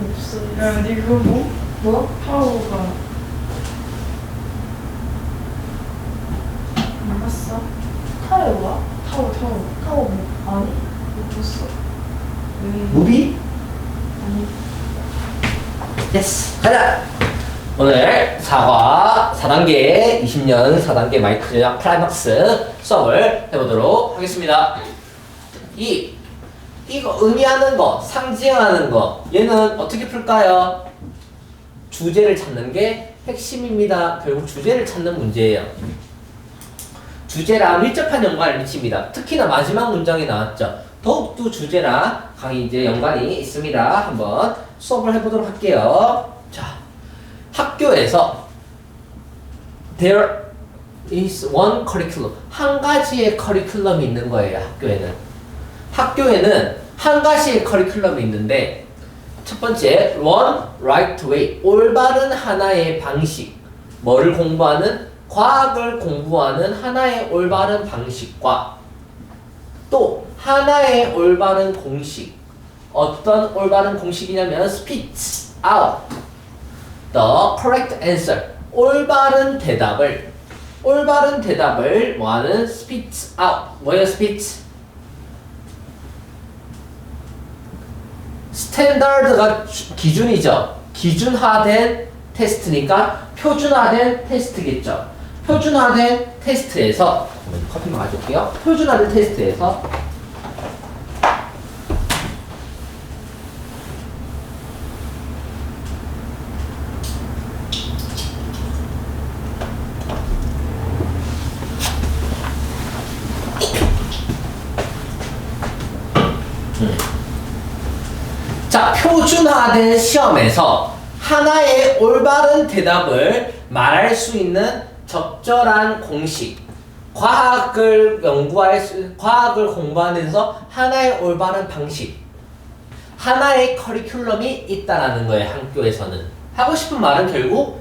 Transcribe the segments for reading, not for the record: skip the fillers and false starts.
없어. 야, 니 그거 뭐? 뭐? 파워가 몰랐어? 타요 뭐야? 타워. 타워 뭐? 아니? 못 봤어. 왜? 무비? 아니. 예스! 가자! 오늘 4단계 20년 4단계 마이크로 전략 클라이막스 수업을 해보도록 하겠습니다. 이거 의미하는 거, 상징하는 거, 얘는 어떻게 풀까요? 주제를 찾는 게 핵심입니다. 결국 주제를 찾는 문제예요. 주제랑 밀접한 연관을 미칩니다. 특히나 마지막 문장에 나왔죠. 더욱더 주제랑 강의 이제 연관이 있습니다. 한번 수업을 해보도록 할게요. 자, 학교에서 there is one curriculum. 한 가지의 커리큘럼이 있는 거예요. 학교에는 한 가지의 커리큘럼이 있는데 첫 번째, one right way. 올바른 하나의 방식. 뭐를 공부하는? 과학을 공부하는 하나의 올바른 방식과 또 하나의 올바른 공식. 어떤 올바른 공식이냐면 spit out the correct answer. 올바른 대답을 뭐하는? spit out. 뭐예요 spit? 스탠다드가 기준이죠. 기준화된 테스트니까 표준화된 테스트겠죠. 표준화된 테스트에서 커피만 가져올게요. 표준화된 테스트에서 자, 표준화된 시험에서 하나의 올바른 대답을 말할 수 있는 적절한 공식, 과학을 공부하면서 하나의 올바른 방식, 하나의 커리큘럼이 있다라는 거예요. 학교에서는 하고 싶은 말은 결국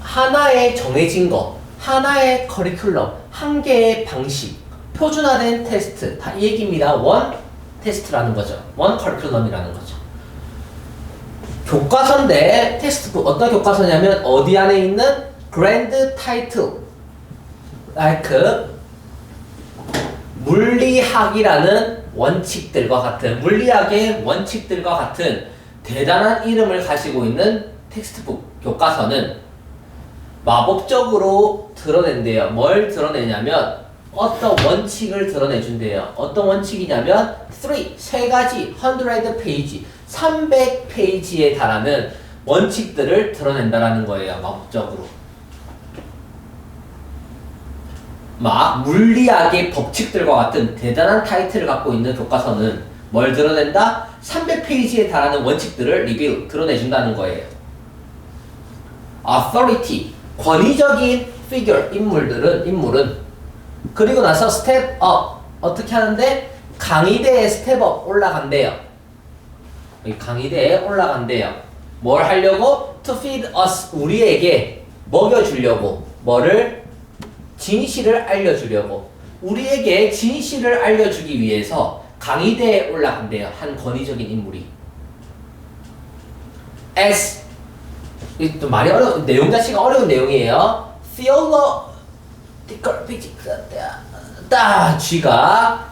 하나의 정해진 거, 하나의 커리큘럼, 한 개의 방식, 표준화된 테스트, 다 이 얘기입니다. 원 테스트라는 거죠. 원 커리큘럼이라는 거죠. 교과서인데 테스트북 어떤 교과서냐면 어디 안에 있는 그랜드 타이틀 like 물리학이라는 원칙들과 같은 물리학의 원칙들과 같은 대단한 이름을 가지고 있는 텍스트북 교과서는 마법적으로 드러낸대요. 뭘 드러내냐면 어떤 원칙을 드러내준대요. 어떤 원칙이냐면 세 가지 100페이지 300페이지에 달하는 원칙들을 드러낸다라는 거예요. 마법적으로. 막 물리학의 법칙들과 같은 대단한 타이틀을 갖고 있는 교과서는 뭘 드러낸다? 300페이지에 달하는 원칙들을 드러내준다는 거예요. authority, 권위적인 figure, 인물은 그리고 나서 step up, 어떻게 하는데? 강의대에 스텝업 올라간대요. 강의대에 올라간대요. 뭘 하려고? To feed us, 우리에게 먹여주려고. 뭐를? 진실을 알려주려고. 우리에게 진실을 알려주기 위해서 강의대에 올라간대요. 한 권위적인 인물이. As, 또 말이 내용 자체가 어려운 내용이에요. theological G가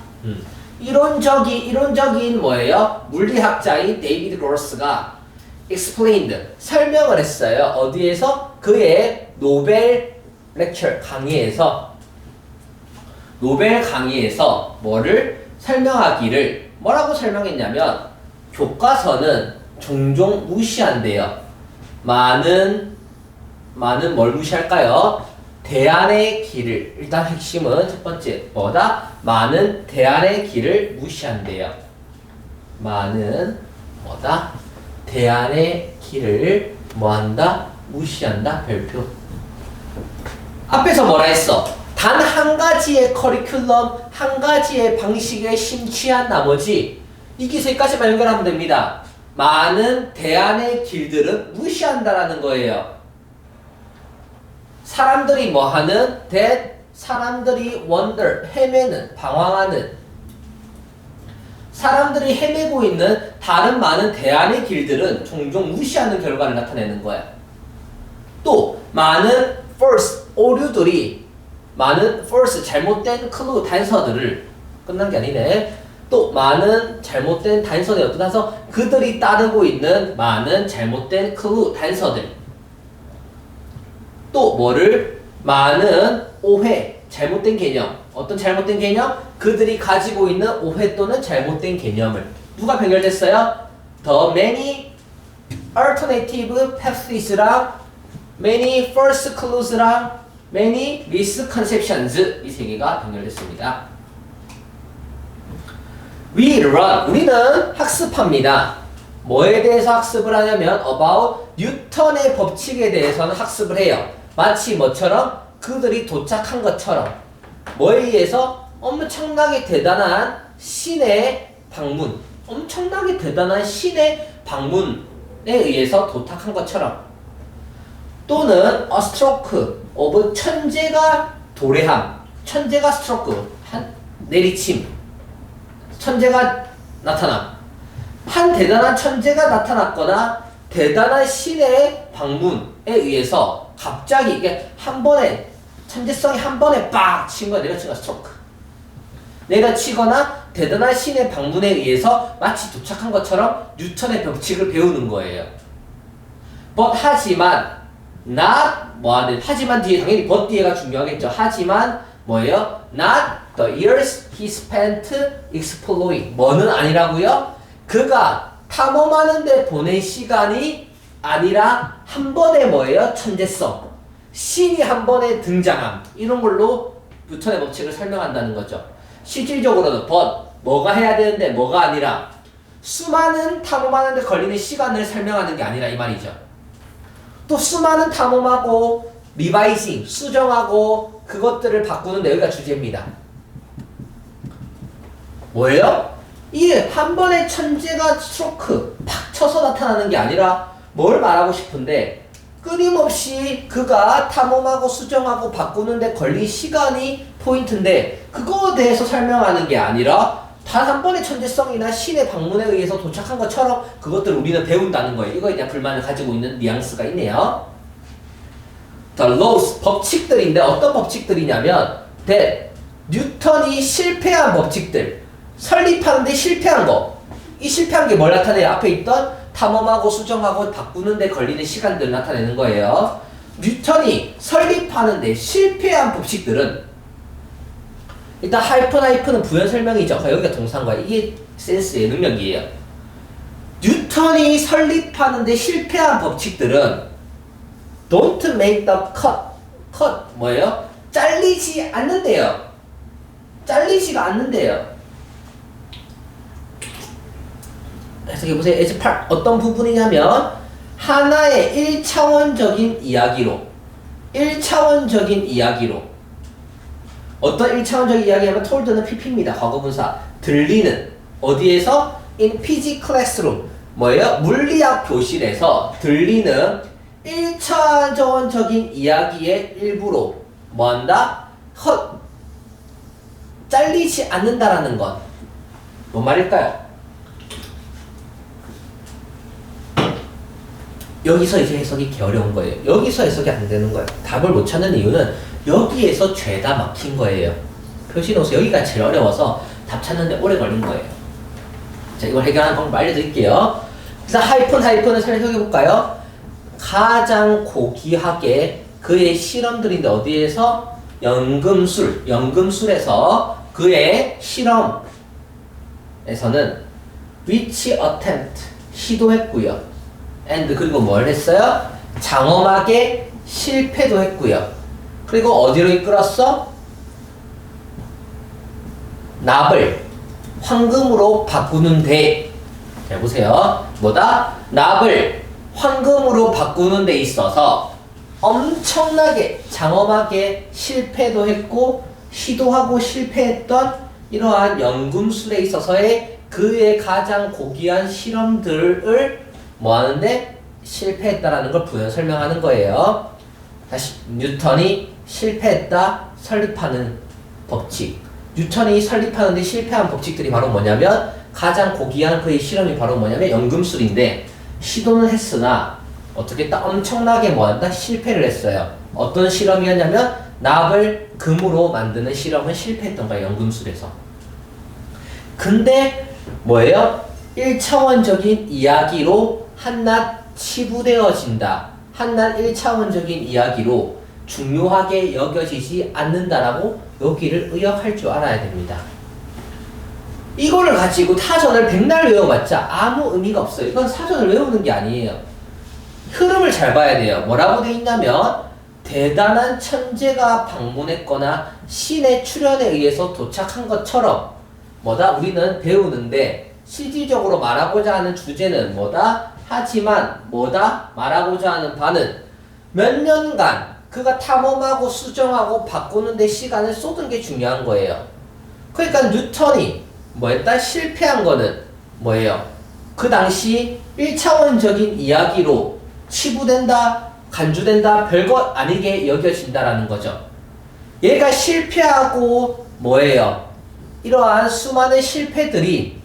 이론적인 뭐예요? 물리학자인 데이비드 그로스가 explained, 설명을 했어요. 어디에서? 그의 노벨 렉처 강의에서 뭐를 설명하기를 뭐라고 설명했냐면 교과서는 종종 무시한대요. 많은 뭘 무시할까요? 대안의 길을, 일단 핵심은 첫 번째 뭐다? 많은 대안의 길을 무시한대요. 많은 뭐다? 대안의 길을 뭐한다? 무시한다. 별표. 앞에서 뭐라 했어? 단 한 가지의 커리큘럼, 한 가지의 방식에 심취한 나머지 이 기세까지만 연결하면 됩니다. 많은 대안의 길들은 무시한다라는 거예요. 사람들이 뭐 하는? 사람들이 wonder, 헤매는, 방황하는 사람들이 헤매고 있는 다른 많은 대안의 길들은 종종 무시하는 결과를 나타내는 거야. 또 많은 false 오류들이 많은 false 잘못된 clue 단서들을 끝난 게 아니네. 또 많은 잘못된 단서들이 어떤 단서? 그들이 따르고 있는 많은 잘못된 clue 단서들. 또 뭐를? 많은 오해, 잘못된 개념. 어떤 잘못된 개념? 그들이 가지고 있는 오해 또는 잘못된 개념을 누가 병렬됐어요? The many alternative paths랑 many false clues랑 many misconceptions 이 세 개가 병렬됐습니다. We learn 우리는 학습합니다. 뭐에 대해서 학습을 하냐면 about 뉴턴의 법칙에 대해서는 학습을 해요. 마치 뭐처럼? 그들이 도착한 것처럼. 뭐에 의해서? 엄청나게 대단한 신의 방문. 엄청나게 대단한 신의 방문에 의해서 도착한 것처럼. 또는 a stroke of 천재가 도래함. 천재가 stroke 한 내리침. 천재가 나타남. 한 대단한 천재가 나타났거나 대단한 신의 방문에 의해서 갑자기 이게 한 번에 천재성이 한 번에 빡 친 거야. 내려친 거야. 스트로크. 내려치거나 대단한 신의 방문에 의해서 마치 도착한 것처럼 뉴턴의 법칙을 배우는 거예요. but 하지만 not 뭐하는 하지만 뒤에 당연히 but 뒤에가 중요하겠죠. 하지만 뭐예요? not the years he spent exploring 뭐는 아니라고요? 그가 탐험하는 데 보낸 시간이 아니라 한 번에 뭐예요? 천재성. 신이 한 번에 등장함. 이런 걸로 뉴턴의 법칙을 설명한다는 거죠. 실질적으로는 but 뭐가 해야 되는데 뭐가 아니라 수많은 탐험하는 데 걸리는 시간을 설명하는 게 아니라 이 말이죠. 또 수많은 탐험하고 리바이징, 수정하고 그것들을 바꾸는데 여기가 주제입니다. 뭐예요? 이 한 번에 천재가 스트로크 팍 쳐서 나타나는 게 아니라 뭘 말하고 싶은데 끊임없이 그가 탐험하고 수정하고 바꾸는데 걸린 시간이 포인트인데 그거에 대해서 설명하는 게 아니라 단 한 번의 천재성이나 신의 방문에 의해서 도착한 것처럼 그것들을 우리는 배운다는 거예요. 이거에 대한 불만을 가지고 있는 뉘앙스가 있네요. The laws, 법칙들인데 어떤 법칙들이냐면 that 뉴턴이 실패한 법칙들 설립하는데 실패한 거. 이 실패한 게 뭘 나타내요? 앞에 있던 탐험하고 수정하고 바꾸는데 걸리는 시간들을 나타내는 거예요. 뉴턴이 설립하는데 실패한 법칙들은 일단 하이픈은 부연 설명이죠. 여기가 동사인 거야. 이게 센스의 능력이에요. 뉴턴이 설립하는데 실패한 법칙들은 don't make the cut 뭐예요? 잘리지 않는데요. 잘리지가 않는데요. 해석해보세요. S8 어떤 부분이냐면 하나의 1차원적인 이야기로 어떤 1차원적인 이야기냐면 told는 pp입니다. 과거분사 들리는 어디에서? in PG classroom 뭐예요? 물리학 교실에서 들리는 1차원적인 이야기의 일부로 뭐한다? 잘리지 않는다라는 건 뭔 말일까요? 여기서 이제 해석이 어려운 거예요. 여기서 해석이 안 되는 거예요. 답을 못 찾는 이유는 여기에서 죄다 막힌 거예요. 표시 놓으세요. 여기가 제일 어려워서 답 찾는데 오래 걸린 거예요. 자, 이걸 해결하는 방법 알려드릴게요. 그래서 하이픈을 설명해볼까요? 가장 고귀하게 그의 실험들인데 어디에서? 연금술에서 그의 실험에서는 which attempt 시도했고요. and 그리고 뭘 했어요? 장엄하게 실패도 했고요. 그리고 어디로 이끌었어? 납을 황금으로 바꾸는데 잘 보세요. 뭐다? 납을 황금으로 바꾸는 데 있어서 엄청나게 장엄하게 실패도 했고 시도하고 실패했던 이러한 연금술에 있어서의 그의 가장 고귀한 실험들을 뭐 하는데? 실패했다라는 걸 부연 설명하는 거예요. 다시 뉴턴이 실패했다 설립하는 법칙. 뉴턴이 설립하는데 실패한 법칙들이 바로 뭐냐면 가장 고귀한 그의 실험이 바로 뭐냐면 연금술인데 시도는 했으나 어떻게 딱 엄청나게 뭐한다? 실패를 했어요. 어떤 실험이었냐면 납을 금으로 만드는 실험은 실패했던 거예요. 연금술에서. 근데 뭐예요? 1차원적인 이야기로 한낱 치부되어진다. 한낱 1차원적인 이야기로 중요하게 여겨지지 않는다라고 여기를 의역할 줄 알아야 됩니다. 이거를 가지고 사전을 백날 외워봤자 아무 의미가 없어요. 이건 사전을 외우는 게 아니에요. 흐름을 잘 봐야 돼요. 뭐라고 돼 있냐면 대단한 천재가 방문했거나 신의 출현에 의해서 도착한 것처럼 뭐다? 우리는 배우는데 실질적으로 말하고자 하는 주제는 뭐다? 하지만 뭐다? 말하고자 하는 바는 몇 년간 그가 탐험하고 수정하고 바꾸는 데 시간을 쏟은 게 중요한 거예요. 그러니까 뉴턴이 뭐했다? 실패한 거는 뭐예요? 그 당시 1차원적인 이야기로 치부된다, 간주된다, 별것 아니게 여겨진다라는 거죠. 얘가 실패하고 뭐예요? 이러한 수많은 실패들이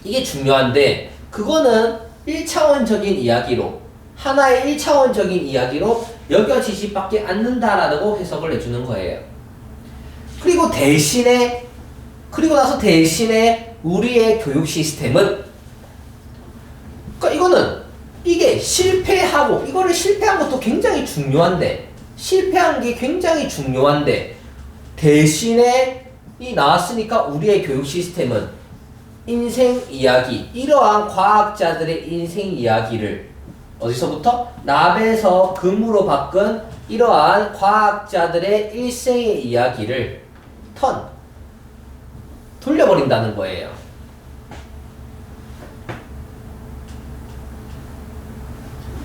이게 중요한데 그거는 1차원적인 이야기로 하나의 1차원적인 이야기로 여겨지지 밖에 않는다라고 해석을 해주는 거예요. 그리고 대신에 우리의 교육 시스템은 그러니까 이거는 이게 실패하고 이거를 실패한 것도 굉장히 중요한데 실패한 게 굉장히 중요한데 대신에 이 나왔으니까 우리의 교육 시스템은 인생 이야기 이러한 과학자들의 인생 이야기를 어디서부터? 납에서 금으로 바꾼 이러한 과학자들의 일생의 이야기를 돌려버린다는 거예요.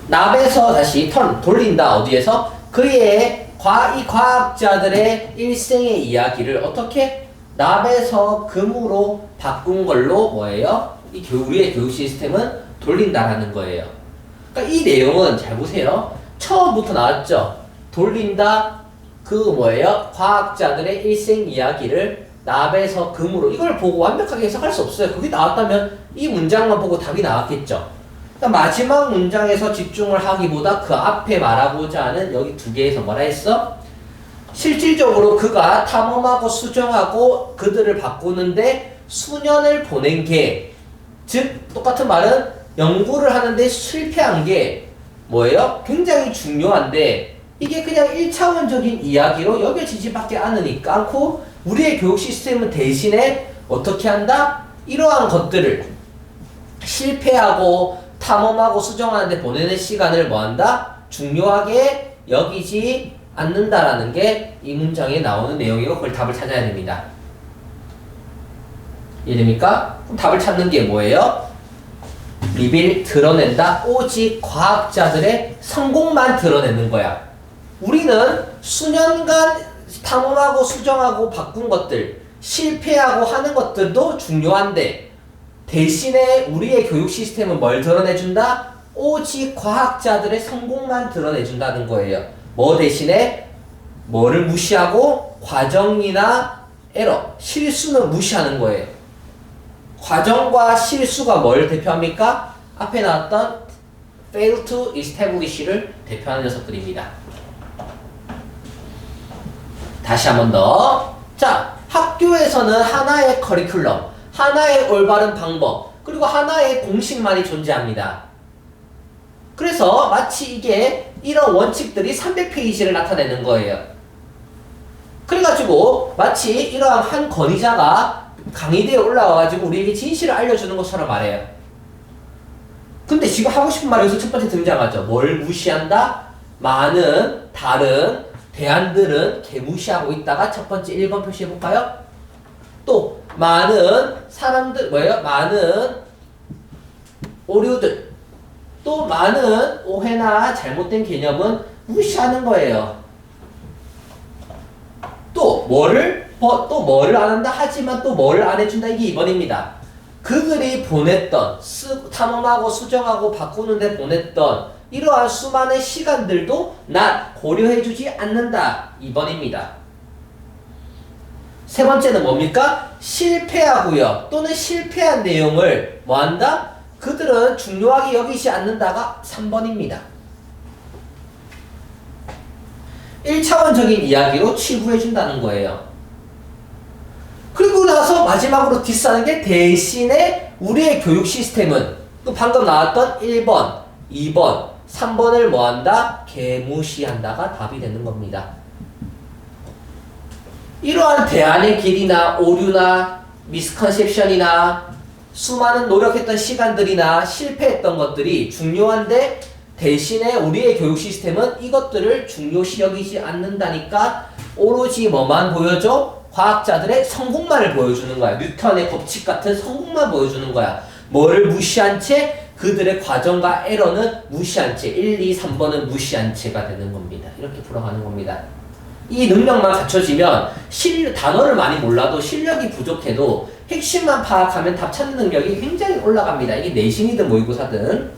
납에서 다시 돌린다. 어디에서? 이 과학자들의 일생의 이야기를 어떻게? 납에서 금으로 바꾼 걸로 뭐예요? 우리의 교육 시스템은 돌린다라는 거예요. 그러니까 이 내용은 잘 보세요. 처음부터 나왔죠. 돌린다. 과학자들의 일생 이야기를 납에서 금으로 이걸 보고 완벽하게 해석할 수 없어요. 그게 나왔다면 이 문장만 보고 답이 나왔겠죠. 그러니까 마지막 문장에서 집중을 하기보다 그 앞에 말하고자 하는 여기 두 개에서 뭐라 했어? 실질적으로 그가 탐험하고 수정하고 그들을 바꾸는데 수년을 보낸 게, 즉 똑같은 말은 연구를 하는데 실패한 게 뭐예요? 굉장히 중요한데 이게 그냥 1차원적인 이야기로 여겨지지 밖에 않고 우리의 교육 시스템은 대신에 어떻게 한다? 이러한 것들을 실패하고 탐험하고 수정하는데 보내는 시간을 뭐한다? 중요하게 여기지 않는다라는 게 이 문장에 나오는 내용이고 그걸 답을 찾아야 됩니다. 이해됩니까? 그럼 답을 찾는 게 뭐예요? 드러낸다. 오직 과학자들의 성공만 드러내는 거야. 우리는 수년간 탐험하고 수정하고 바꾼 것들, 실패하고 하는 것들도 중요한데 대신에 우리의 교육 시스템은 뭘 드러내준다? 오직 과학자들의 성공만 드러내준다는 거예요. 뭐 대신에? 뭐를 무시하고? 과정이나 에러, 실수는 무시하는 거예요. 과정과 실수가 뭘 대표합니까? 앞에 나왔던 fail to establish를 대표하는 녀석들입니다. 다시 한 번 더. 자, 학교에서는 하나의 커리큘럼, 하나의 올바른 방법, 그리고 하나의 공식만이 존재합니다. 그래서 마치 이게 이런 원칙들이 300페이지를 나타내는 거예요. 그래가지고 마치 이러한 한 권위자가 강의대에 올라와가지고 우리에게 진실을 알려주는 것처럼 말해요. 근데 지금 하고 싶은 말이 여기서 첫 번째 등장하죠. 뭘 무시한다? 많은 다른 대안들은 개무시하고 있다가 첫 번째 1번 표시해볼까요? 또 많은 사람들 많은 오류들, 또 많은 오해나 잘못된 개념은 무시하는 거예요. 또 뭐를 안 한다? 하지만 또 뭐를 안 해준다? 이게 2번입니다. 그들이 보냈던 탐험하고 수정하고 바꾸는데 보냈던 이러한 수많은 시간들도 고려해주지 않는다. 2번입니다. 세 번째는 뭡니까? 실패하고요. 또는 실패한 내용을 뭐한다? 그들은 중요하게 여기지 않는다가 3번입니다. 1차원적인 이야기로 치부해준다는 거예요. 그리고 나서 마지막으로 디스하는 게 대신에 우리의 교육 시스템은 또 방금 나왔던 1번, 2번, 3번을 뭐한다? 개무시한다가 답이 되는 겁니다. 이러한 대안의 길이나 오류나 미스컨셉션이나 수많은 노력했던 시간들이나 실패했던 것들이 중요한데 대신에 우리의 교육 시스템은 이것들을 중요시 여기지 않는다니까 오로지 뭐만 보여줘? 과학자들의 성공만을 보여주는 거야. 뉴턴의 법칙 같은 성공만 보여주는 거야. 뭐를 무시한 채? 그들의 과정과 에러는 무시한 채. 1, 2, 3번은 무시한 채가 되는 겁니다. 이렇게 풀어가는 겁니다. 이 능력만 갖춰지면 단어를 많이 몰라도 실력이 부족해도 핵심만 파악하면 답 찾는 능력이 굉장히 올라갑니다. 이게 내신이든 모의고사든.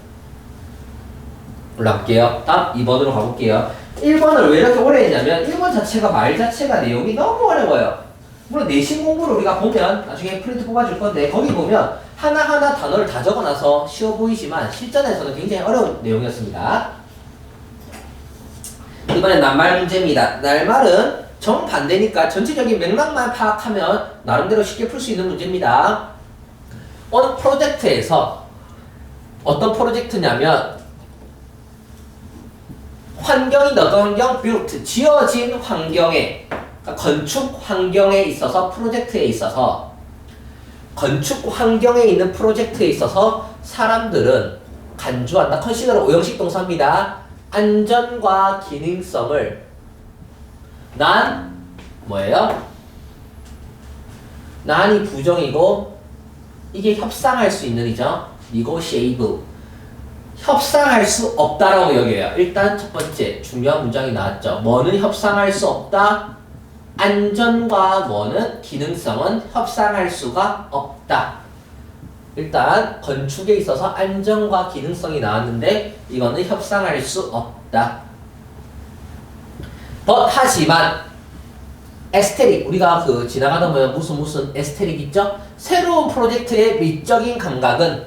올라갈게요. 다음 2번으로 가볼게요. 1번을 왜 이렇게 오래 했냐면 1번 자체가 말 자체가 내용이 너무 어려워요. 물론 내신 공부를 우리가 보면 나중에 프린트 뽑아줄 건데 거기 보면 하나하나 단어를 다 적어놔서 쉬워 보이지만 실전에서는 굉장히 어려운 내용이었습니다. 이번엔 낱말 문제입니다. 낱말은 정반대니까 전체적인 맥락만 파악하면 나름대로 쉽게 풀 수 있는 문제입니다. 어느 프로젝트에서 어떤 프로젝트냐면 환경인데 어떤 환경? built, 지어진 환경에 그러니까 건축 환경에 있어서 프로젝트에 있어서 건축 환경에 있는 프로젝트에 있어서 사람들은 간주한다. 컨시더러 오형식 동사입니다. 안전과 기능성을 난 뭐예요? 난이 부정이고 이게 협상할 수 있는 이죠. negotiable. 협상할 수 없다라고 여겨요. 일단 첫 번째 중요한 문장이 나왔죠. 뭐는 협상할 수 없다? 안전과 뭐는 기능성은 협상할 수가 없다. 일단 건축에 있어서 안전과 기능성이 나왔는데 이거는 협상할 수 없다. 하지만 에스테릭 우리가 지나가다 보면 무슨 에스테릭 있죠? 새로운 프로젝트의 미적인 감각은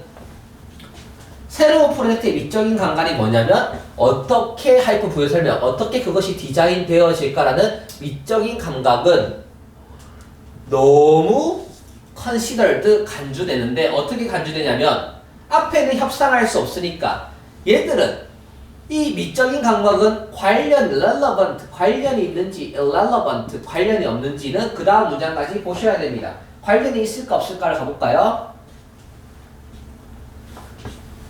새로운 프로젝트의 미적인 감각이 뭐냐면 어떻게 하이퍼 부여 설명 어떻게 그것이 디자인 되어질까라는 미적인 감각은 너무 considered 간주되는데 어떻게 간주되냐면 앞에는 협상할 수 없으니까 얘들은 이 미적인 감각은 relevant 관련이 있는지 irrelevant 관련이 없는지는 그 다음 문장까지 보셔야 됩니다. 관련이 있을까 없을까를 가볼까요?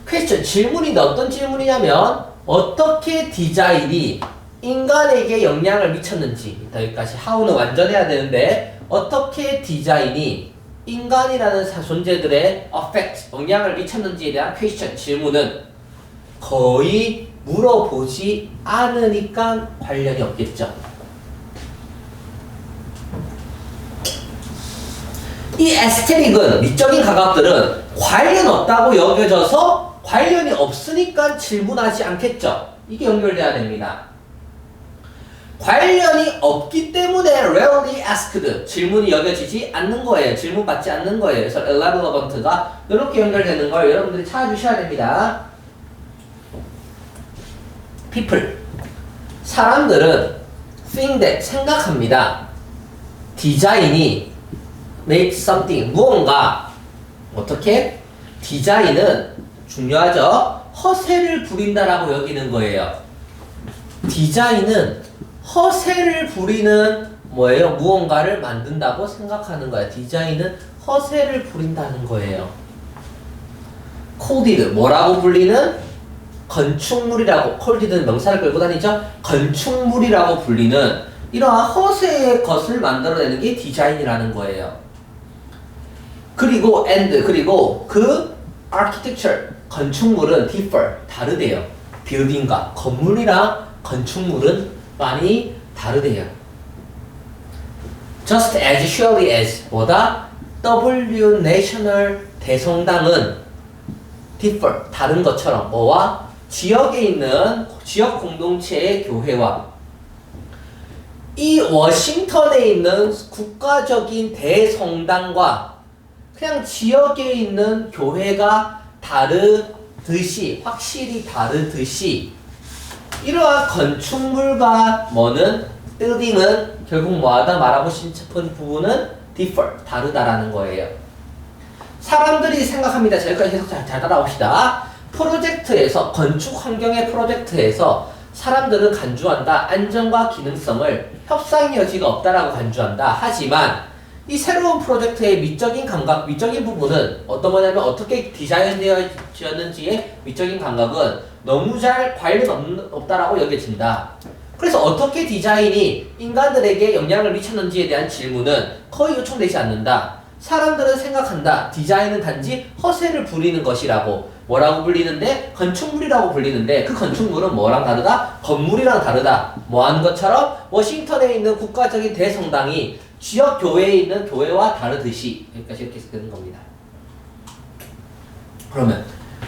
퀘스천 질문인데 어떤 질문이냐면 어떻게 디자인이 인간에게 영향을 미쳤는지 여기까지 how는 완전해야 되는데 어떻게 디자인이 인간이라는 존재들의 effect 영향을 미쳤는지에 대한 퀘스천 질문은 거의 물어보지 않으니까 관련이 없겠죠. 이 에스테릭은 미적인 감각들은 관련 없다고 여겨져서 관련이 없으니까 질문하지 않겠죠. 이게 연결돼야 됩니다. 관련이 없기 때문에 rarely asked 질문이 여겨지지 않는 거예요. 질문 받지 않는 거예요. 그래서 irrelevant가 이렇게 연결되는 걸 여러분들이 찾아주셔야 됩니다. people 사람들은 think that 생각합니다. 디자인이 make something 무언가 어떻게 디자인은 중요하죠. 허세를 부린다라고 여기는 거예요. 디자인은 허세를 부리는 뭐예요? 무언가를 만든다고 생각하는 거예요. 디자인은 허세를 부린다는 거예요. 코디드 뭐라고 불리는 건축물이라고 콜디드는 명사를 끌고 다니죠. 건축물이라고 불리는 이러한 허세의 것을 만들어내는 게 디자인이라는 거예요. 그리고 그리고 그 architecture 건축물은 differ 다르대요. 빌딩과 건물이랑 건축물은 많이 다르대요. Just as surely as 보다 W National 대성당은 differ 다른 것처럼 뭐와 지역에 있는 지역 공동체의 교회와 이 워싱턴에 있는 국가적인 대성당과 그냥 지역에 있는 교회가 다르듯이, 확실히 다르듯이 이러한 건축물과 뭐는 빌딩은 결국 뭐하다 말하고 싶은 부분은 differ, 다르다라는 거예요. 사람들이 생각합니다. 저기까지 계속 잘 따라옵시다. 프로젝트에서, 건축 환경의 프로젝트에서 사람들은 간주한다. 안전과 기능성을, 협상 여지가 없다라고 간주한다. 하지만 이 새로운 프로젝트의 미적인 감각, 미적인 부분은 어떤 거냐면 어떻게 디자인되어졌는지의 미적인 감각은 너무 잘 관련 없다라고 여겨진다. 그래서 어떻게 디자인이 인간들에게 영향을 미쳤는지에 대한 질문은 거의 요청되지 않는다. 사람들은 생각한다. 디자인은 단지 허세를 부리는 것이라고. 뭐라고 불리는데? 건축물이라고 불리는데 그 건축물은 뭐랑 다르다? 건물이랑 다르다. 뭐한 것처럼 워싱턴에 있는 국가적인 대성당이 지역 교회에 있는 교회와 다르듯이 여기까지 이렇게 되는 겁니다. 그러면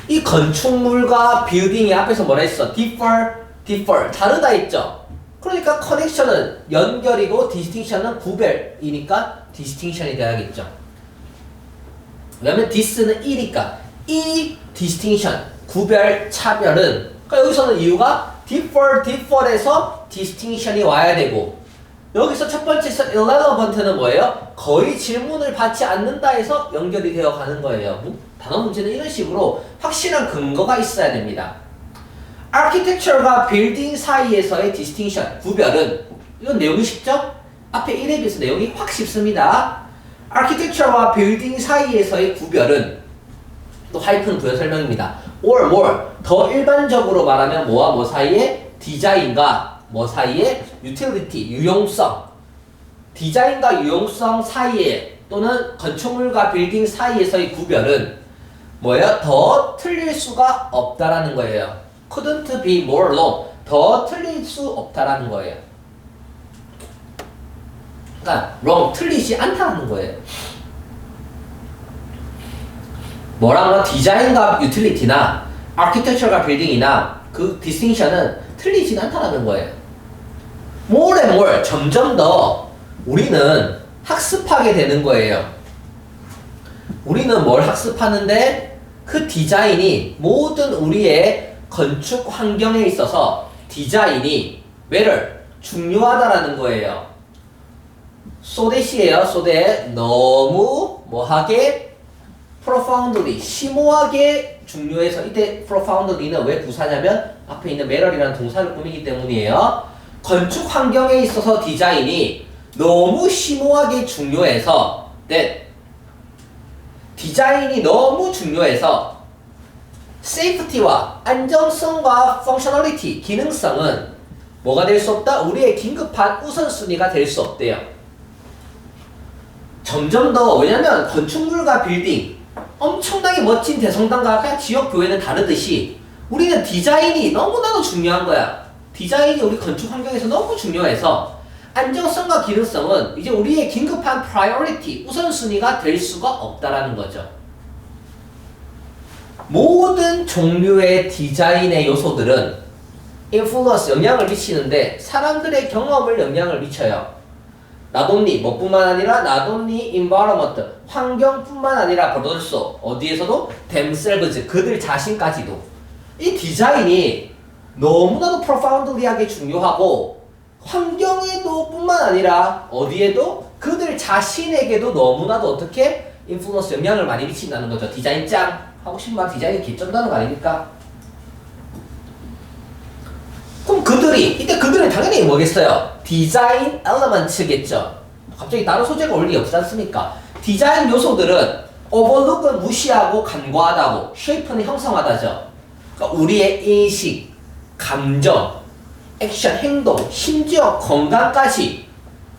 이 건축물과 빌딩이 앞에서 뭐라 했어? differ, 다르다 했죠? 그러니까 커넥션은 연결이고 디스팅션은 구별이니까 디스팅션이 돼야겠죠. 왜냐면 this는 이니까 이 distinction, 구별, 차별은 그러니까 여기서는 이유가 differ에서 distinction이 와야 되고 여기서 첫 번째에서 irrelevant는 뭐예요? 거의 질문을 받지 않는다 해서 연결이 되어 가는 거예요. 단어 문제는 이런 식으로 확실한 근거가 있어야 됩니다. architecture과 building 사이에서의 distinction, 구별은 이건 내용이 쉽죠? 앞에 1에 비해서 내용이 확 쉽습니다. architecture와 building 사이에서의 구별은 또 하이픈 부여 설명입니다. or more, 더 일반적으로 말하면 뭐와 뭐 사이에 디자인과 뭐 사이에 utility, 유용성, 디자인과 유용성 사이에 또는 건축물과 빌딩 사이에서의 구별은 뭐예요? 더 틀릴 수가 없다라는 거예요. couldn't be more wrong, 더 틀릴 수 없다라는 거예요. 그러니까 wrong, 틀리지 않다는 거예요. 뭐라고 디자인과 유틸리티나 아키텍처가 빌딩이나 그 디스팅션은 틀리진 않다는 거예요. more and more, 점점 더 우리는 학습하게 되는 거예요. 우리는 뭘 학습하는데 그 디자인이 모든 우리의 건축 환경에 있어서 디자인이 매를 중요하다라는 거예요. so that이에요. so that 너무 뭐하게 profoundly, 심오하게 중요해서 이때 profoundly는 왜 부사냐면 앞에 있는 matter이라는 동사를 꾸미기 때문이에요. 건축 환경에 있어서 디자인이 너무 심오하게 중요해서 that 디자인이 너무 중요해서 safety와 안정성과 functionality, 기능성은 뭐가 될 수 없다? 우리의 긴급한 우선순위가 될 수 없대요. 점점 더, 왜냐면 건축물과 빌딩 엄청나게 멋진 대성당과 그냥 지역 교회는 다르듯이 우리는 디자인이 너무나도 중요한 거야. 디자인이 우리 건축 환경에서 너무 중요해서 안정성과 기능성은 이제 우리의 긴급한 priority, 우선순위가 될 수가 없다라는 거죠. 모든 종류의 디자인의 요소들은 influence, 영향을 미치는데 사람들의 경험을 영향을 미쳐요. not only, 뭐뿐만 아니라 not only environment, 환경뿐만 아니라 벌써 어디에서도 themselves, 그들 자신까지도 이 디자인이 너무나도 profoundly하게 중요하고 환경에도 뿐만 아니라 어디에도 그들 자신에게도 너무나도 어떻게 influence, 영향을 많이 미친다는 거죠. 디자인 짱 하고 싶은 말 디자인이 개쩐다는 거 아닙니까? 그럼 그들이 이때 그들은 당연히 뭐겠어요? 디자인 엘리먼트겠죠. 갑자기 다른 소재가 올 리 없지 않습니까? 디자인 요소들은 overlook은 무시하고 간과하다고, shape는 형성하다죠. 그러니까 우리의 인식, 감정, 액션, 행동, 심지어 건강까지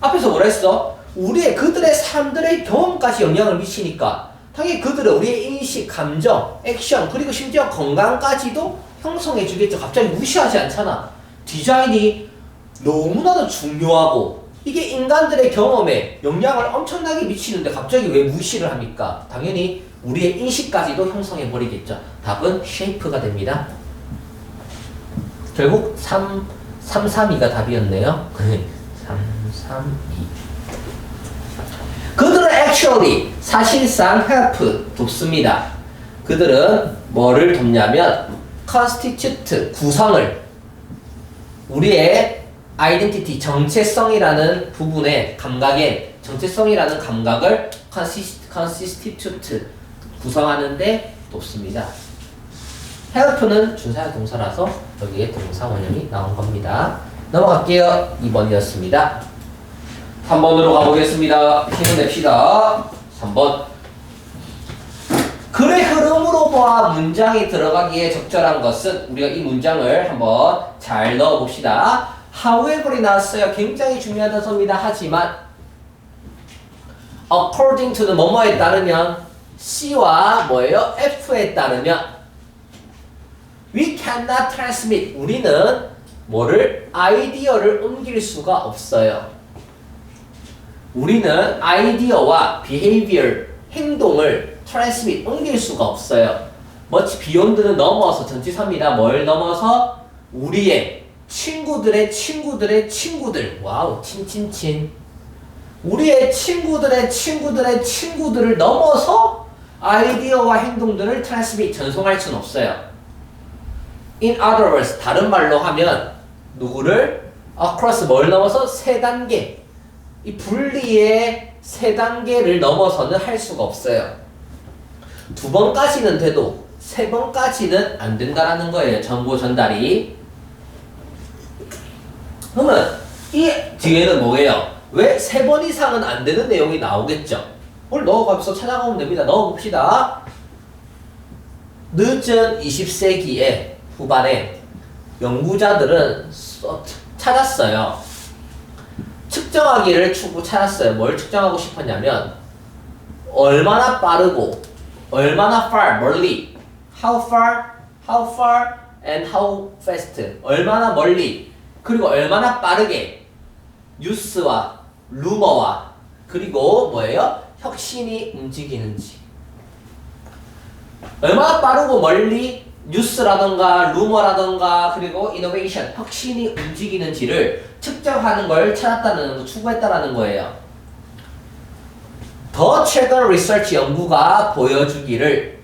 앞에서 뭐라 했어? 우리의 그들의 사람들의 경험까지 영향을 미치니까 당연히 그들은 우리의 인식, 감정, 액션 그리고 심지어 건강까지도 형성해 주겠죠. 갑자기 무시하지 않잖아. 디자인이 너무나도 중요하고 이게 인간들의 경험에 영향을 엄청나게 미치는데 갑자기 왜 무시를 합니까? 당연히 우리의 인식까지도 형성해 버리겠죠. 답은 shape가 됩니다. 결국 3, 3, 3, 2가 답이었네요. 3, 3, 2. 그들은 actually 사실상 help 돕습니다. 그들은 뭐를 돕냐면 constitute 구성을 우리의 identity 정체성이라는 부분의 감각의 정체성이라는 감각을 constitute 구성하는데 돕습니다. help는 준사역 동사라서 여기에 동사 원형이 나온 겁니다. 넘어갈게요. 2번이었습니다. 3번으로 가보겠습니다. 힘을 냅시다. 3번. 글의 흐름으로 보아 문장이 들어가기에 적절한 것은 우리가 이 문장을 한번 잘 넣어봅시다. however이 나왔어요. 굉장히 중요한 단서입니다. 하지만 according to는 뭐뭐에 따르면 C와 뭐예요? F에 따르면 we cannot transmit 우리는 뭐를? 아이디어를 옮길 수가 없어요. 우리는 아이디어와 behavior 행동을 transmit 옮길 수가 없어요. much beyond는 넘어서 전치사입니다. 뭘 넘어서? 우리의 친구들의 친구들의 친구들. 와우, 친친친. 우리의 친구들의 친구들의 친구들을 넘어서 아이디어와 행동들을 transmit 전송할 수는 없어요. In other words, 다른 말로 하면 누구를? across 뭘 넘어서? 세 단계. 이 분리의 세 단계를 넘어서는 할 수가 없어요. 두 번까지는 돼도 세 번까지는 안 된다라는 거예요. 정보 전달이. 그러면 이 뒤에는 뭐예요? 왜 세 번 이상은 안 되는 내용이 나오겠죠? 뭘 넣어가면서 찾아가면 됩니다. 넣어봅시다. 늦은 20세기의 후반에 연구자들은 찾았어요. 측정하기를 찾았어요. 뭘 측정하고 싶었냐면 얼마나 빠르고 얼마나 far, 멀리 how far and how fast 얼마나 멀리 그리고 얼마나 빠르게 뉴스와 루머와 그리고 뭐예요? 혁신이 움직이는지 얼마나 빠르고 멀리 뉴스라던가 루머라던가 그리고 이노베이션 혁신이 움직이는지를 측정하는 걸 찾았다는 거 추구했다라는 거예요. 더 최근 리서치 연구가 보여주기를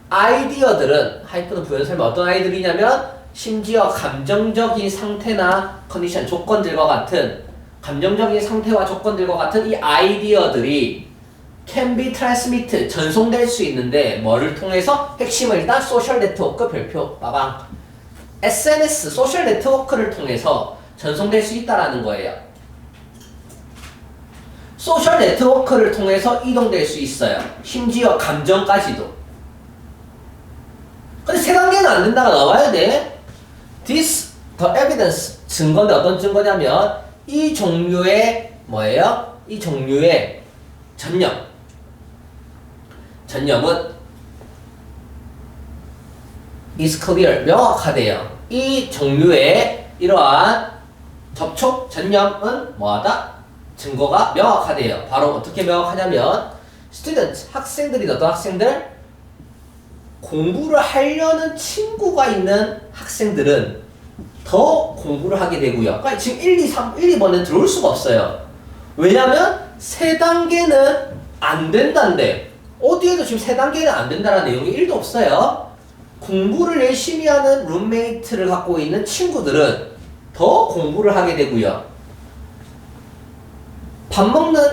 아이디어들은 하이픈은 부연설명 어떤 아이들이냐면 심지어 감정적인 상태나 컨디션 조건들과 같은 감정적인 상태와 조건들과 같은 이 아이디어들이 can be transmitted 전송될 수 있는데 뭐를 통해서? 핵심은 일단 소셜 네트워크 별표 빠방 SNS 소셜 네트워크를 통해서 전송될 수 있다라는 거예요. 소셜 네트워크를 통해서 이동될 수 있어요. 심지어 감정까지도. 근데 세 단계는 안 된다가 나와야 돼. This the evidence 증거인데 어떤 증거냐면 이 종류의 뭐예요? 이 종류의 전념은 is clear 명확하대요. 이 종류의 이러한 접촉 전념은 뭐하다? 증거가 명확하대요. 바로 어떻게 명확하냐면 student 학생들이 어떤 학생들? 공부를 하려는 친구가 있는 학생들은 더 공부를 하게 되고요. 그러니까 지금 1, 2번에 들어올 수가 없어요. 왜냐면 세 단계는 안 된다는데 어디에도 지금 세 단계는 안 된다는 내용이 1도 없어요. 공부를 열심히 하는 룸메이트를 갖고 있는 친구들은 더 공부를 하게 되고요.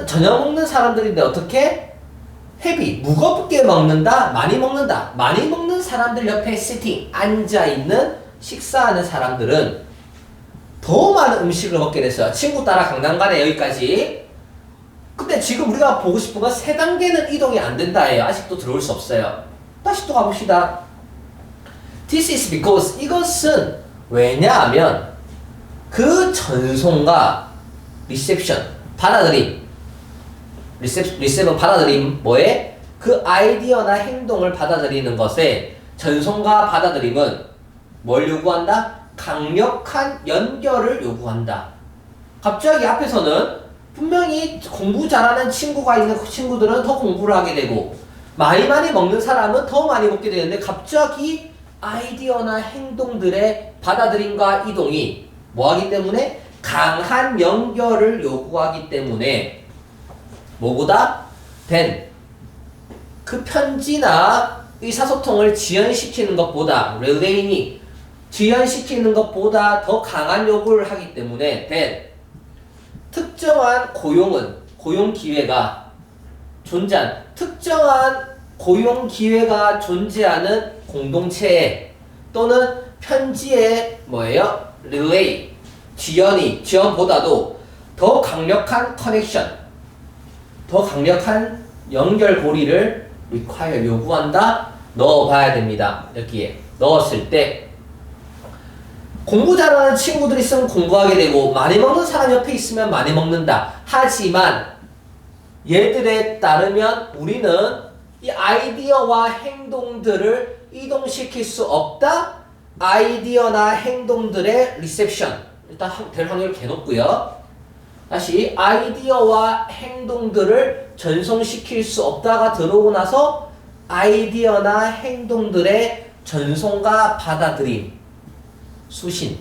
저녁 먹는 사람들인데 어떻게? 헤비, 무겁게 먹는다, 많이 먹는다. 많이 먹는 사람들 옆에 sitting, 앉아있는 식사하는 사람들은 더 많은 음식을 먹게 됐어요. 친구 따라 강남 가네 여기까지. 근데 지금 우리가 보고 싶은 건 세 단계는 이동이 안 된다예요. 아직도 들어올 수 없어요. 다시 또 가봅시다. This is because 이것은 왜냐하면 그 전송과 reception 받아들임 리셉은 받아들임 뭐에? 그 아이디어나 행동을 받아들이는 것에 전송과 받아들임은 뭘 요구한다? 강력한 연결을 요구한다. 갑자기 앞에서는 분명히 공부 잘하는 친구가 있는 친구들은 더 공부를 하게 되고 많이 먹는 사람은 더 많이 먹게 되는데 갑자기 아이디어나 행동들의 받아들임과 이동이 뭐하기 때문에? 강한 연결을 요구하기 때문에 뭐보다 그 편지나 의사소통을 지연시키는 것보다 relaying 지연시키는 것보다 더 강한 요구를 하기 때문에 특정한 고용 기회가 특정한 고용 기회가 존재하는 공동체에 또는 편지의 뭐예요? relay 지연보다도 더 강력한 커넥션, 더 강력한 연결고리를 require 요구한다. 넣어봐야 됩니다. 여기에 넣었을 때 공부 잘하는 친구들이 있으면 공부하게 되고 많이 먹는 사람 옆에 있으면 많이 먹는다. 하지만 얘들에 따르면 우리는 이 아이디어와 행동들을 이동시킬 수 없다. 아이디어나 행동들의 리셉션 일단 될 확률 개 높고요. 다시 아이디어와 행동들을 전송시킬 수 없다가 들어오고 나서 아이디어나 행동들의 전송과 받아들임 수신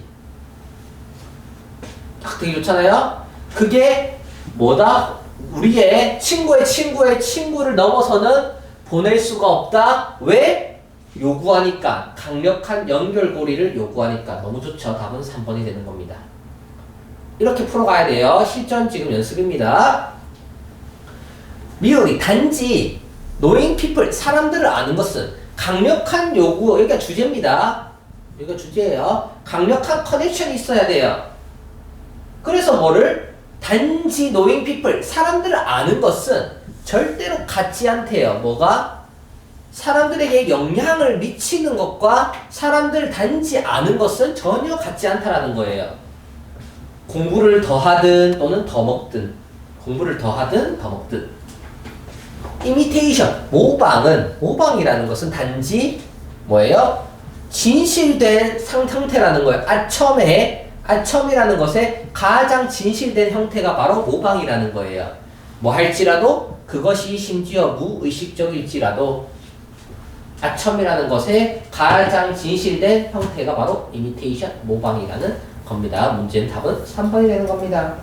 딱 되게 좋잖아요. 그게 뭐다? 우리의 친구의 친구를 넘어서는 보낼 수가 없다. 왜? 요구하니까 강력한 연결고리를 요구하니까 너무 좋죠. 답은 3번이 되는 겁니다. 이렇게 풀어가야 돼요. 실전 지금 연습입니다. 미우리 단지 knowing people 사람들을 아는 것은 강력한 요구 여기가 주제입니다. 여기가 주제예요. 강력한 커넥션이 있어야 돼요. 그래서 뭐를 단지 knowing people 사람들을 아는 것은 절대로 같지 않대요. 뭐가? 사람들에게 영향을 미치는 것과 사람들 단지 아는 것은 전혀 같지 않다라는 거예요. 공부를 더 하든 또는 더 먹든 공부를 더 하든 더 먹든 imitation 모방이라는 것은 단지 뭐예요? 진실된 상태라는 거예요. 아첨이라는 것의 가장 진실된 형태가 바로 모방이라는 거예요. 뭐 할지라도 그것이 심지어 무의식적일지라도 아첨이라는 것의 가장 진실된 형태가 바로 imitation 모방이라는 겁니다. 문제는 답은 3번이 되는 겁니다.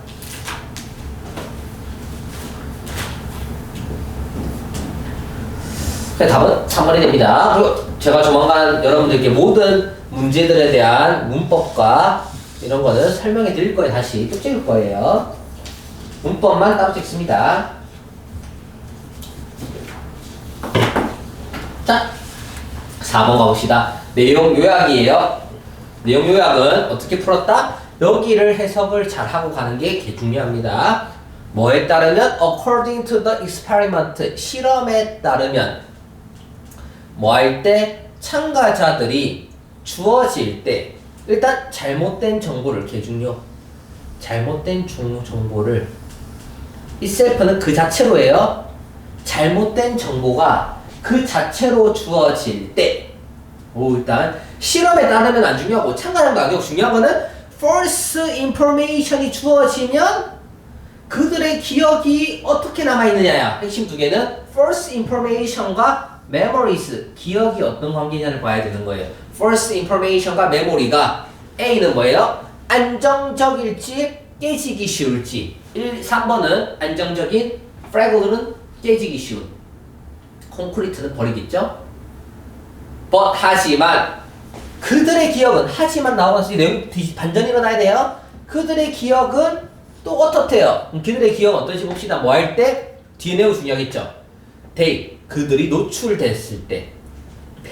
네, 답은 3번이 됩니다. 그리고 제가 조만간 여러분들께 모든 문제들에 대한 문법과 이런 거는 설명해 드릴 거예요. 다시 또 찍을 거예요. 문법만 따로 찍습니다. 자, 4번 가봅시다. 내용 요약이에요. 내용 요약은 어떻게 풀었다? 여기를 해석을 잘 하고 가는 게 중요합니다. 뭐에 따르면 according to the experiment 실험에 따르면 뭐 할 때 참가자들이 주어질 때 일단 잘못된 정보를 개중요 잘못된 정보를 itself는 그 자체로예요. 잘못된 정보가 그 자체로 주어질 때 일단 실험에 따르면 안 중요하고 참가자도 안 중요하고 중요한 거는 false information이 주어지면 그들의 기억이 어떻게 남아있느냐야. 핵심 두 개는 false information과 memories 기억이 어떤 관계냐를 봐야 되는 거예요. false information과 memory가 A는 뭐예요? 안정적일지 깨지기 쉬울지 3번은 안정적인 fragle는 깨지기 쉬운 콘크리트는 버리겠죠? but 하지만 그들의 기억은 하지만 나오면서 내용 반전이 일어나야 돼요. 그들의 기억은 또 어떻대요? 그들의 기억은 어떤지 봅시다. 뭐 할 때? 뒤에 내용 중요하겠죠? 그들이 노출됐을 때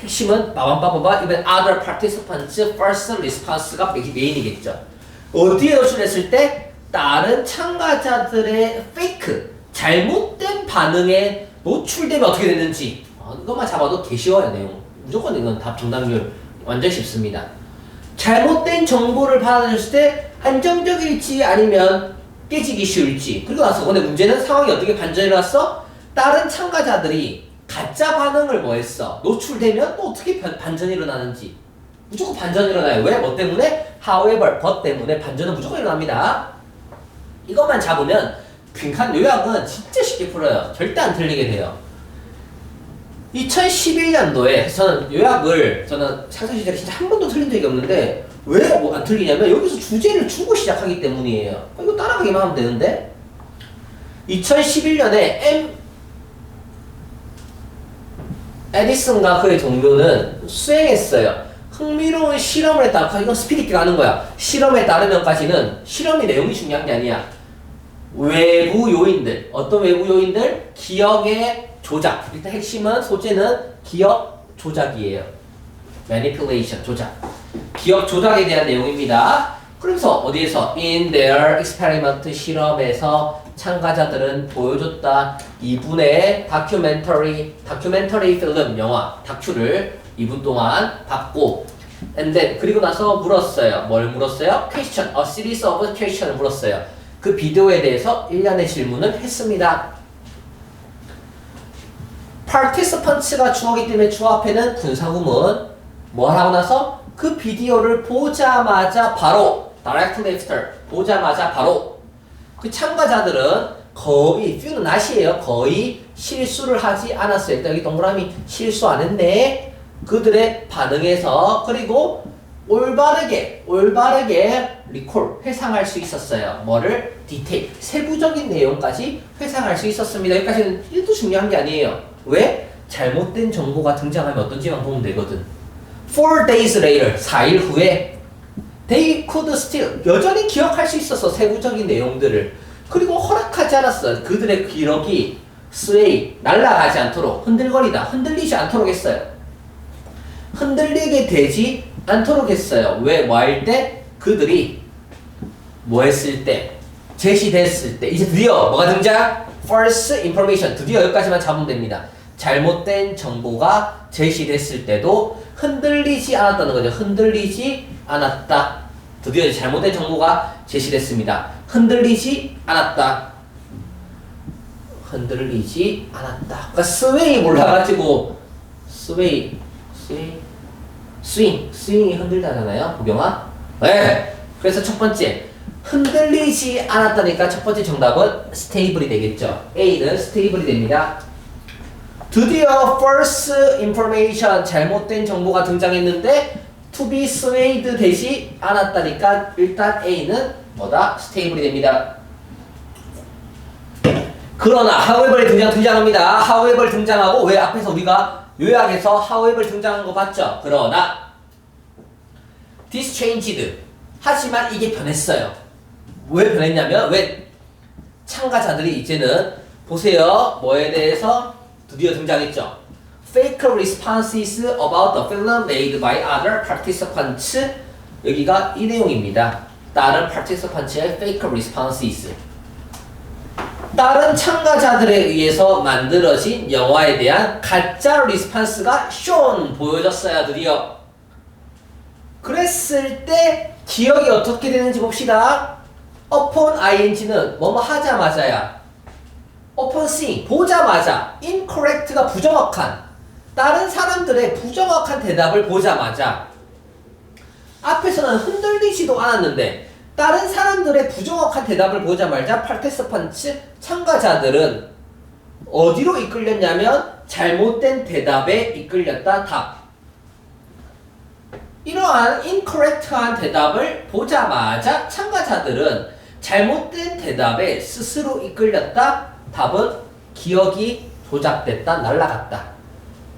핵심은 빠밤빠밤빠 even other participants first response가 메인이겠죠. 어디에 노출됐을 때? 다른 참가자들의 fake 잘못된 반응에 노출되면 어떻게 됐는지 이것만 잡아도 개 쉬워요. 내용 무조건 이건 답 정답률 완전 쉽습니다. 잘못된 정보를 받아들였을 때 안정적일지 아니면 깨지기 쉬울지. 그리고 나서 근데 문제는 상황이 어떻게 반전이 일어났어? 다른 참가자들이 가짜 반응을 뭐 했어? 노출되면 또 어떻게 반전이 일어나는지. 무조건 반전이 일어나요. 왜? 뭐 때문에? However, but 때문에 반전은 무조건 일어납니다. 이것만 잡으면 빈칸 요약은 진짜 쉽게 풀어요. 절대 안 틀리게 돼요. 2011년도에 저는 요약을 상상 시절에 진짜 한 번도 틀린 적이 없는데 왜 뭐 안 틀리냐면 여기서 주제를 주고 시작하기 때문이에요. 이거 따라가기만 하면 되는데 2011년에 에디슨과 그의 동료는 수행했어요. 흥미로운 실험을 했다. 이건 스피릿기가 하는 거야. 실험에 따르면까지는 실험의 내용이 중요한 게 아니야. 외부 요인들. 어떤 외부 요인들? 기억의 조작. 일단 핵심은 소재는 기억 조작이에요. manipulation, 조작. 기억 조작에 대한 내용입니다. 그래서 어디에서? In their experiment 실험에서 참가자들은 보여줬다. 2분의 다큐멘터리 필름 영화 다큐를 2분 동안 봤고 and then 그리고 나서 물었어요. 뭘 물었어요? question, a series of question을 물었어요. 그 비디오에 대해서 일련의 질문을 했습니다. participants가 주어기 때문에 주어 앞에는 군사구문 뭐 하고 나서 그 비디오를 보자마자 바로 directly after 보자마자 바로 그 참가자들은 거의 few는 not이에요. 거의 실수를 하지 않았어요. 일단 여기 동그라미 실수 안 했네. 그들의 반응에서 그리고 올바르게 리콜 회상할 수 있었어요. 뭐를? 디테일 세부적인 내용까지 회상할 수 있었습니다. 여기까지는 1도 중요한 게 아니에요. 왜? 잘못된 정보가 등장하면 어떤지만 보면 되거든. 4 days later 4일 후에 they could still 여전히 기억할 수 있었어. 세부적인 내용들을. 그리고 허락하지 않았어. 그들의 기록이 sway 날아가지 않도록 흔들리지 않도록 했어요. 흔들리게 되지 않도록 했어요. 왜? 뭐 할 때? 그들이 뭐 했을 때? 제시됐을 때. 이제 드디어 뭐가 등장? false information. 드디어 여기까지만 잡으면 됩니다. 잘못된 정보가 제시됐을 때도 흔들리지 않았다는 거죠. 흔들리지 않았다. 드디어 이제 잘못된 정보가 제시됐습니다. 흔들리지 않았다. 그러니까 스웨이 몰라가지고 스윙이 흔들다잖아요. 보경아. 네. 그래서 첫 번째 흔들리지 않았다니까 첫 번째 정답은 스테이블이 되겠죠. A는 스테이블이 됩니다. 드디어 false information 잘못된 정보가 등장했는데 to be swayed 되지 않았다니까 일단 A는 뭐다? 스테이블이 됩니다. 그러나 however이 등장합니다. however 등장하고 왜 앞에서 우리가 요약에서 however 등장한 거 봤죠? 그러나 this changed 하지만 이게 변했어요. 왜 변했냐면 왜 참가자들이 이제는 보세요. 뭐에 대해서 드디어 등장했죠. Fake responses about the film made by other participants 여기가 이 내용입니다. 다른 participants의 fake responses 다른 참가자들에 의해서 만들어진 영화에 대한 가짜 리스판스가 shown 보여졌어요. 드디어 그랬을 때 기억이 어떻게 되는지 봅시다. upon ing는 뭐뭐 하자마자야. upon seeing 보자마자 incorrect가 부정확한 다른 사람들의 부정확한 대답을 보자마자 앞에서는 흔들리지도 않았는데 다른 사람들의 부정확한 대답을 보자마자 participants 참가자들은 어디로 이끌렸냐면 잘못된 대답에 이끌렸다. 답. 이러한 incorrect한 대답을 보자마자 참가자들은 잘못된 대답에 스스로 이끌렸다. 답은 기억이 조작됐다. 날아갔다.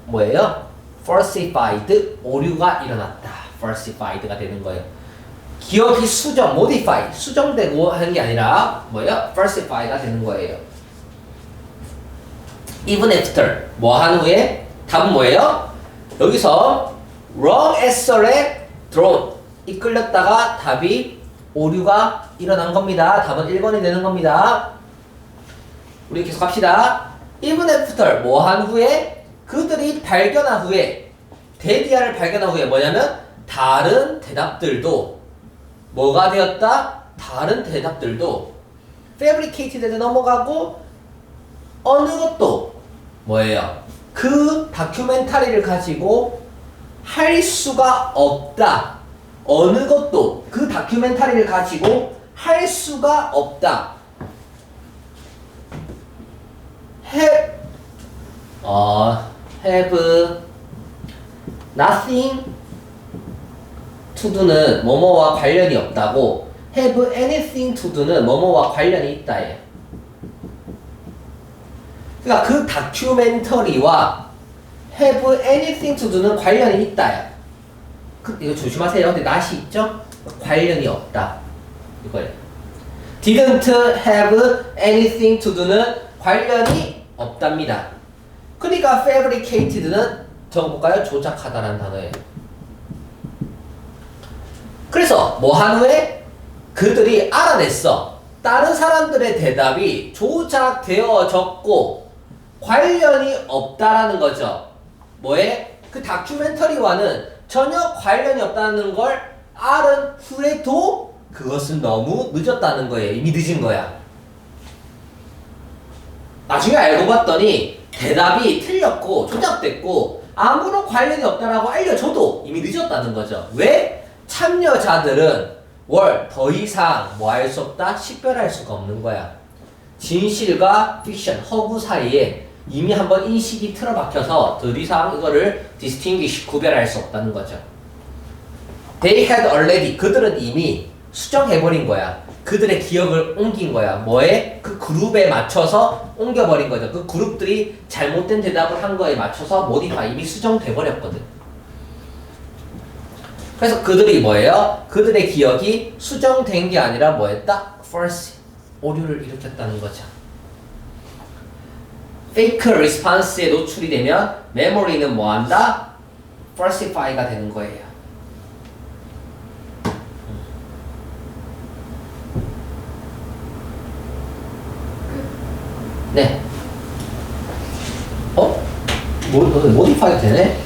뭐예요? falsified 오류가 일어났다. falsified가 되는 거예요. 기억이 modify 수정되고 하는 게 아니라 뭐예요? falsify가 되는 거예요. even after 뭐 한 후에 답은 뭐예요? 여기서 wrong answer에 drawn 이끌렸다가 답이 오류가 일어난 겁니다. 답은 1번이 되는 겁니다. 우리 계속 합시다. even after 뭐 한 후에 그들이 발견한 후에 데디아를 발견한 후에 뭐냐면 다른 대답들도 뭐가 되었다? 다른 대답들도 fabricated에 넘어가고 어느 것도 뭐예요? 그 다큐멘터리를 가지고 할 수가 없다. 어느 것도 그 다큐멘터리를 가지고 할 수가 없다. have nothing to do는 뭐뭐와 관련이 없다고 have anything to do는 뭐뭐와 관련이 있다예요. 그러니까 그 다큐멘터리와 have anything to do는 관련이 있다야. 이거 조심하세요. 근데 not이 있죠? 관련이 없다. 이거예요. didn't have anything to do는 관련이 없답니다. 그러니까 fabricated는 적어볼까요? 조작하다라는 단어예요. 그래서 뭐 한 후에 그들이 알아냈어. 다른 사람들의 대답이 조작되어졌고 관련이 없다라는 거죠. 뭐에? 그 다큐멘터리와는 전혀 관련이 없다는 걸 알은 후에도 그것은 너무 늦었다는 거예요. 이미 늦은 거야. 나중에 알고 봤더니 대답이 틀렸고 조작됐고 아무런 관련이 없다라고 알려줘도 이미 늦었다는 거죠. 왜? 참여자들은 더 이상 뭐 할 수 없다? 식별할 수가 없는 거야. 진실과 픽션, 허구 사이에 이미 한번 인식이 틀어박혀서 더 이상 이거를 distinguish, 구별할 수 없다는 거죠. They had already, 그들은 이미 수정해버린 거야. 그들의 기억을 옮긴 거야. 뭐에? 그 그룹에 맞춰서 옮겨버린 거죠. 그 그룹들이 잘못된 대답을 한 거에 맞춰서 modify, 이미 수정돼버렸거든. 그래서 그들이 뭐예요? 그들의 기억이 수정된 게 아니라 뭐였다? false, 오류를 일으켰다는 거죠. fake response에 노출이 되면 memory는 뭐한다? falsify가 되는 거예요. 네. modify 되네?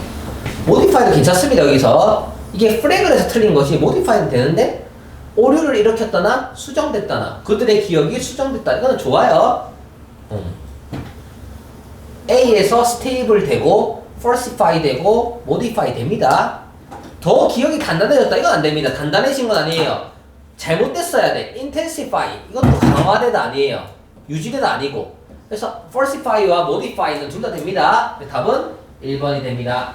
modify도 괜찮습니다, 여기서. 이게 플래그를 해서 틀린 것이 modify는 되는데 오류를 일으켰다나 수정됐다나 그들의 기억이 수정됐다. 이거는 좋아요. A에서 stable 되고 falsify 되고 modify 됩니다. 더 기억이 단단해졌다. 이건 안 됩니다. 단단해진 건 아니에요. 잘못됐어야 돼. intensify. 이것도 강화되다 아니에요. 유지되다 아니고. 그래서 falsify와 modify는 둘 다 됩니다. 답은 1번이 됩니다.